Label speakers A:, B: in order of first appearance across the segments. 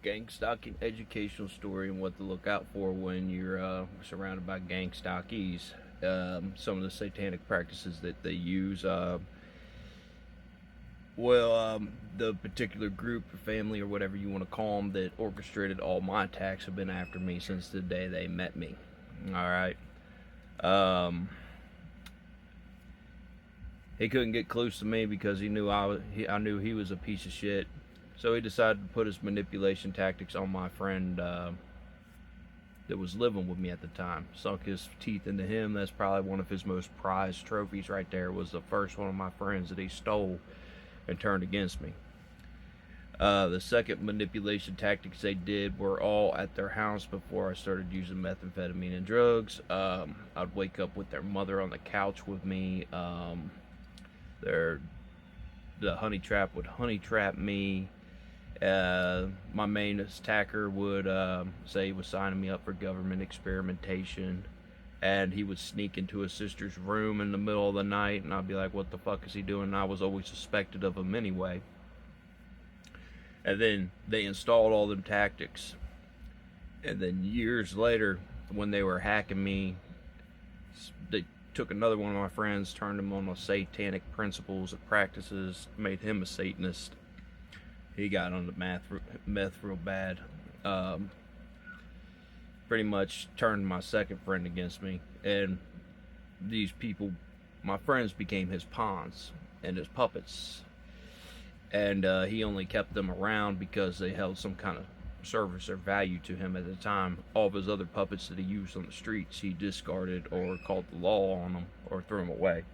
A: gangstalking educational story and what to look out for when you're surrounded by gangstalkies. Some of the satanic practices that they use. The particular group or family or whatever you want to call them that orchestrated all my attacks have been after me since the day they met me. All right. He couldn't get close to me because he knew I knew he was a piece of shit. So he decided to put his manipulation tactics on my friend that was living with me at the time. Sunk his teeth into him. That's probably one of his most prized trophies right there. Was the first one of my friends that he stole and turned against me. The second manipulation tactics they did were all at their house before I started using methamphetamine and drugs. I'd wake up with their mother on the couch with me. The honey trap would honey trap me. My main attacker would say he was signing me up for government experimentation, and he would sneak into his sister's room in the middle of the night, and I'd be like, what the fuck is he doing? And I was always suspected of him anyway. And then they installed all them tactics, and then years later, when they were hacking me, they took another one of my friends, turned him on the satanic principles and practices, made him a Satanist. He got on the meth real bad. Pretty much turned my second friend against me. And these people, my friends, became his pawns and his puppets. And he only kept them around because they held some kind of service or value to him at the time. All of his other puppets that he used on the streets, he discarded or called the law on them or threw them away.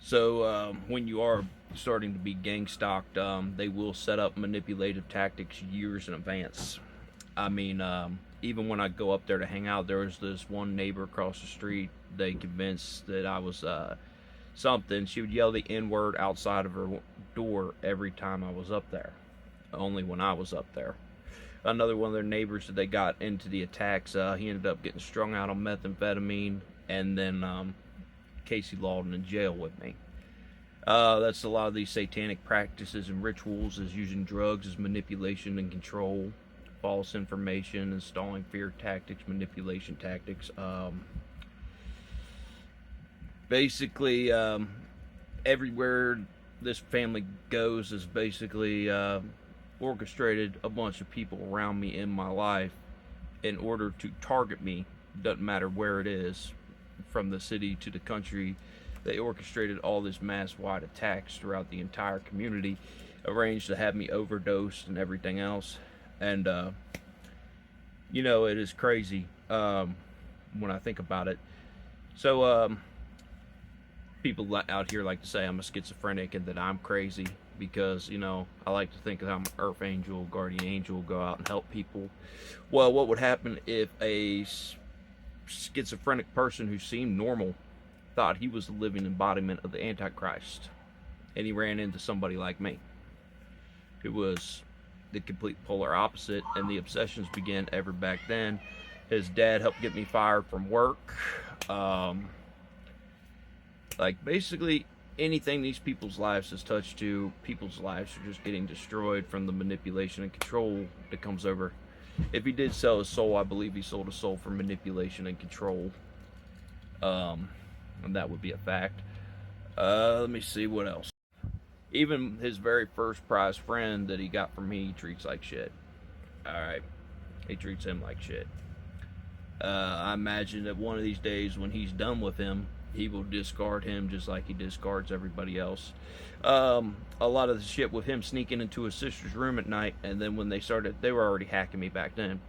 A: So when you are starting to be gang stalked, they will set up manipulative tactics years in advance. I mean, even when I go up there to hang out, there was this one neighbor across the street. They convinced that I was something. She would yell the N-word outside of her door every time I was up there. Only when I was up there. Another one of their neighbors that they got into the attacks, he ended up getting strung out on methamphetamine, and then Casey Lawton in jail with me. That's a lot of these satanic practices and rituals, is using drugs as manipulation and control, false information, installing fear tactics, manipulation tactics. Basically, everywhere this family goes is basically orchestrated a bunch of people around me in my life in order to target me. Doesn't matter where it is, from the city to the country. They orchestrated all this mass-wide attacks throughout the entire community, arranged to have me overdosed and everything else. And it is crazy when I think about it. So people out here like to say I'm a schizophrenic and that I'm crazy because, I like to think that I'm an earth angel, guardian angel, go out and help people. Well, what would happen if a schizophrenic person who seemed normal thought he was the living embodiment of the Antichrist, and he ran into somebody like me who was the complete polar opposite, and the obsessions began ever back then. His dad helped get me fired from work. Basically anything these people's lives has touched to, people's lives are just getting destroyed from the manipulation and control that comes over. If he did sell his soul, I believe he sold his soul for manipulation and control. And that would be a fact. Let me see what else. Even his very first prize friend that he got from me, he treats like shit. Alright. He treats him like shit. I imagine that one of these days when he's done with him, he will discard him just like he discards everybody else. A lot of the shit with him sneaking into his sister's room at night, and then when they were already hacking me back then.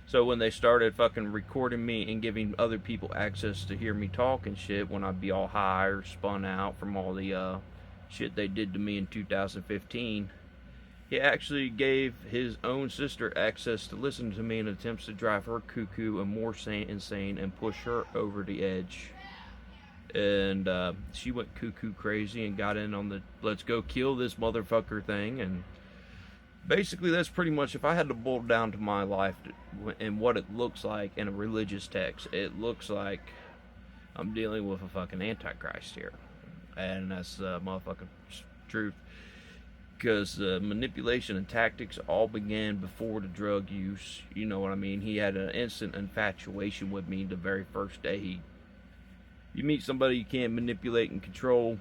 A: So when they started fucking recording me and giving other people access to hear me talk and shit when I'd be all high or spun out from all the shit they did to me in 2015, he actually gave his own sister access to listen to me in attempts to drive her cuckoo and more insane and push her over the edge. And she went cuckoo crazy and got in on the let's go kill this motherfucker thing. And basically that's pretty much, if I had to boil down to my life and what it looks like in a religious text, it looks like I'm dealing with a fucking Antichrist here. And that's the motherfucking truth. because the manipulation and tactics all began before the drug use. You know what I mean? He had an instant infatuation with me the very first day. You meet somebody you can't manipulate and control,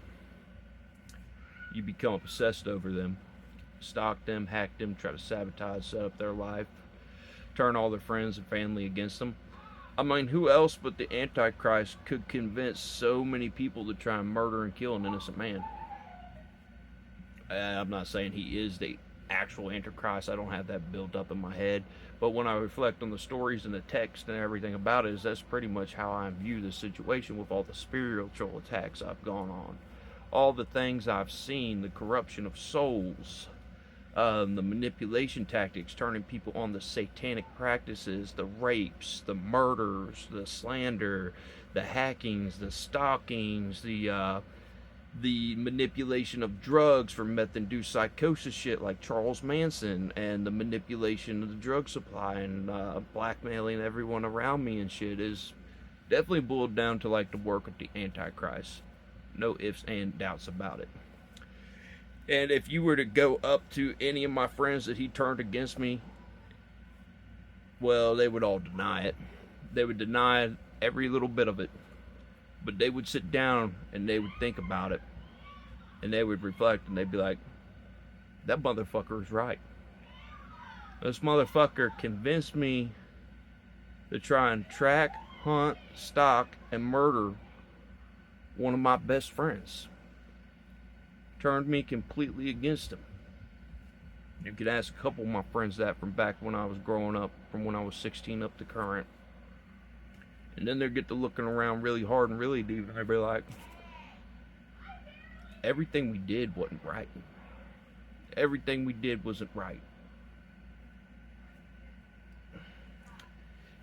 A: you become obsessed over them. Stalk them, hack them, try to sabotage, set up their life, turn all their friends and family against them. I mean, who else but the Antichrist could convince so many people to try and murder and kill an innocent man? I'm not saying he is the actual Antichrist. I don't have that built up in my head. But when I reflect on the stories and the text and everything about it, that's pretty much how I view the situation with all the spiritual attacks I've gone on. All the things I've seen, the corruption of souls, the manipulation tactics, turning people on the satanic practices, the rapes, the murders, the slander, the hackings, the stalkings, the manipulation of drugs for meth-induced psychosis shit like Charles Manson, and the manipulation of the drug supply and blackmailing everyone around me and shit is definitely boiled down to like the work of the Antichrist. No ifs and doubts about it. And if you were to go up to any of my friends that he turned against me, well, they would all deny it. They would deny every little bit of it. But they would sit down and they would think about it. And they would reflect and they'd be like, that motherfucker is right. This motherfucker convinced me to try and track, hunt, stalk, and murder one of my best friends. Turned me completely against him. You could ask a couple of my friends that from back when I was growing up, from when I was 16 up to current. And then they get to looking around really hard and really deep, and they'd be like, everything we did wasn't right. Everything we did wasn't right.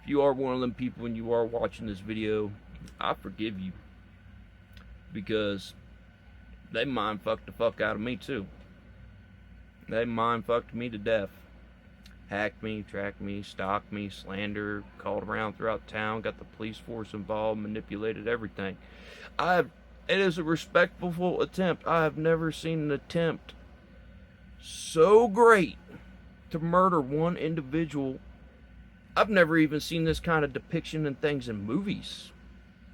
A: If you are one of them people and you are watching this video, I forgive you. Because they mind fucked the fuck out of me too. They mind fucked me to death. Hacked me, tracked me, stalked me, slandered, called around throughout town, got the police force involved, manipulated everything. It is a respectful attempt. I have never seen an attempt so great to murder one individual. I've never even seen this kind of depiction in things in movies.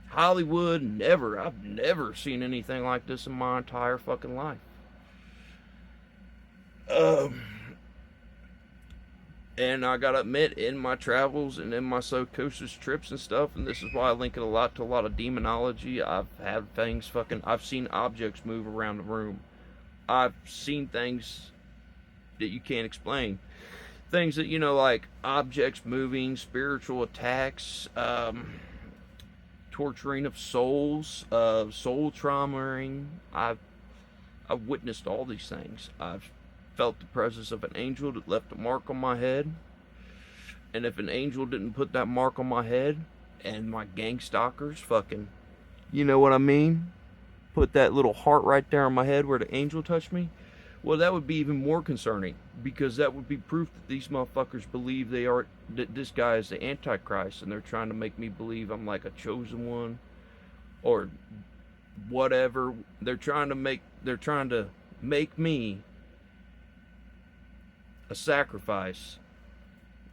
A: Hollywood, never. I've never seen anything like this in my entire fucking life. And I gotta admit, in my travels and in my psychosis trips and stuff, and this is why I link it a lot to a lot of demonology, I've had things I've seen objects move around the room. I've seen things that you can't explain. Things that, like objects moving, spiritual attacks, torturing of souls, soul traumaing. I've witnessed all these things. I've felt the presence of an angel that left a mark on my head. And if an angel didn't put that mark on my head, and my gangstalkers fucking, you know what I mean? Put that little heart right there on my head where the angel touched me, well, that would be even more concerning, because that would be proof that these motherfuckers believe that this guy is the Antichrist, and they're trying to make me believe I'm like a chosen one, or whatever. They're trying to make me a sacrifice,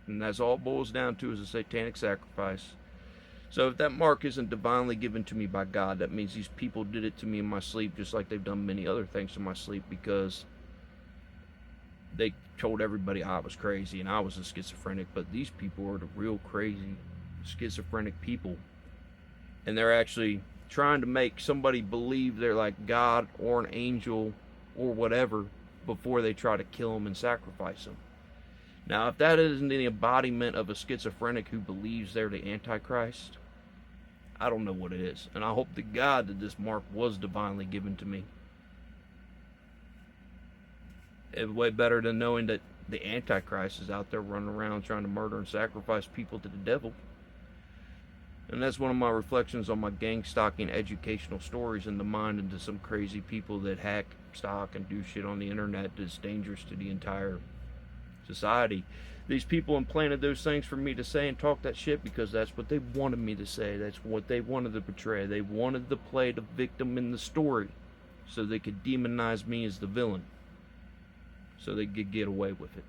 A: and that's all it boils down to, is a satanic sacrifice. So if that mark isn't divinely given to me by God, that means these people did it to me in my sleep, just like they've done many other things in my sleep, because they told everybody I was crazy and I was a schizophrenic. But these people are the real crazy schizophrenic people, and they're actually trying to make somebody believe they're like God or an angel or whatever before they try to kill them and sacrifice them. Now, if that isn't the embodiment of a schizophrenic who believes they're the Antichrist, I don't know what it is. And I hope to God that this mark was divinely given to me. It's way better than knowing that the Antichrist is out there running around trying to murder and sacrifice people to the devil. And that's one of my reflections on my gang stalking educational stories, in the mind into some crazy people that hack, stalk, and do shit on the internet that's dangerous to the entire society. These people implanted those things for me to say and talk that shit because that's what they wanted me to say. That's what they wanted to portray. They wanted to play the victim in the story so they could demonize me as the villain. so they could get away with it.